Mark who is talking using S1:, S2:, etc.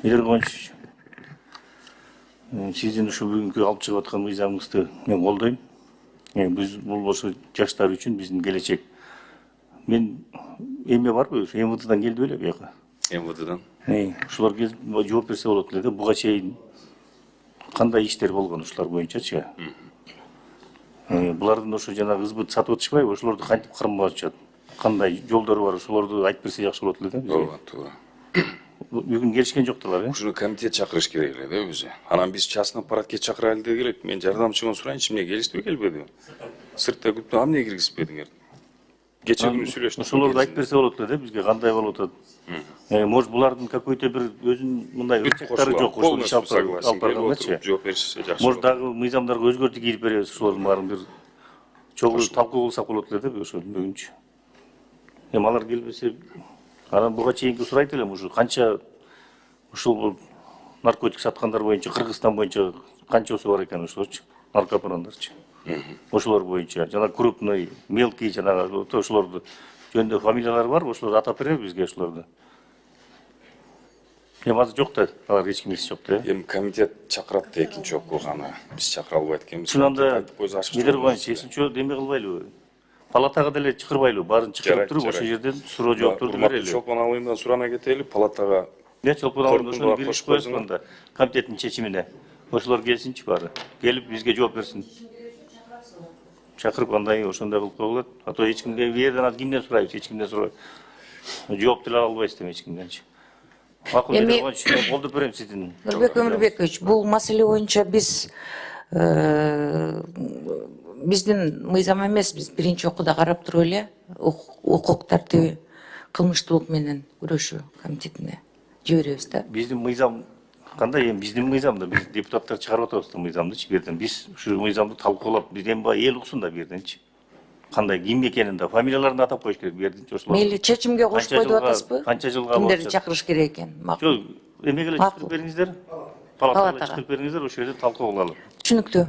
S1: Мейдербанович, сиздин ушу бүгүнкү алып чыгып аткан мыйзамыңызды мен колдойм. Биз бул ошо жаштар үчүн биздин келечек. Мен эме барбы? МВДдан келди беле бияка?
S2: МВДдан.
S1: Ушулар жооп берсе болот эле да. Буга чейин кандай иштер болгон ушулар боюнчачы? Булардын ошо жанагы ызбыт сатып атышпайбы? Ошолорду кантип кармап атышат? Кандай жолдору бар? Ошолорду айтып берсе жакшы болот эле да.
S2: Туура, туура.
S1: Бүгүн келишкен жоктурлар,
S2: Ушуну комитет чакырыш керек эле да өзү. Анан биз частный аппаратка чакырайлы деги келет. Мен жардамчыдан сурайынчы, эмне келиштиби келбеди? Сыртта күттү, а эмне киргизбедиңер? Кече күнү сүйлөштүк.
S1: Ошолорду айтып берсе болот эле да, бизге кандай болуп атат. Может, булардын какой-то бир өзүнүн мындай ырчактары жок, ошол иш алып баргандарчы.
S2: Жооп беришсе жакшы.
S1: Может, дагы мыйзамдарга өзгөртүү кирип беребиз, ошолордун баарын бир чогуу талкуу кылсак болот эле да, ошо бүгүнчү. Алар келбесе, анан буга чейинки сурайт элем, ушу канча ушул наркотик саткандар боюнча, Кыргызстан боюнча канчасы бар экен ошолорчу, наркопарондарчы. Ошолор боюнча, жана крупный, мелкий жанагы ошолорду жөнүндө фамилиялары бар, ошолорду атап береби бизге ошолорду. Азыр жок да, алар эч ким жок да.
S2: Комитет чакырат да экинчи окуганы. Биз чакыра албайт экенбиз.
S1: Чынында Мейдербанович, эсинче деме кылбайлыбы? Палатага деле чакырбайлыбы? Баарын чакырып туруп, ошол жерден суроо жоопторду берели.
S2: Чолпон айылынан сурана кетели, палатага.
S1: Чолпон айылынан ошону беришип коесуң анда, комитеттин чечимине. Ошолор келсинчи баары. Келип бизге жооп берсин. Чакырып андай ошондой кылып коелот. А то эч кимге жерден кимден сурайбыз, эч кимден сурабайбыз. Жооп деле ала албайбыз да эч кимденчи. Макул, Мейдербанович, колдоп берем сиздин.
S3: Нурбек Өмүрбекович, бул маселе боюнча биз биздин мыйзам эмес, биз биринчи окууда карап туруп эле укук тартиби кылмыштуулук менен күрөшүү комитетине жиберебиз да.
S1: Биздин мыйзам кандай? Эми биздин мыйзамда биз депутаттар чыгарып атабыз да мыйзамдычы бу жерден. Биз ушу мыйзамды талкуулап, биз эми эл уксун да бу жерденчи. Кандай ким экенин да, фамилияларын атап коюш керек бу жерден ошолор.
S3: Мейли чечимге кошпой деп атасызбы?
S1: Канча жылга
S3: кимдерди чакырыш керек экен?
S1: Жок, эмеге эле чакырып бериңиздер. Палатага чакырып бериңиздер, ошол жерде талкуу кылалы.
S3: Түшүнүктүү.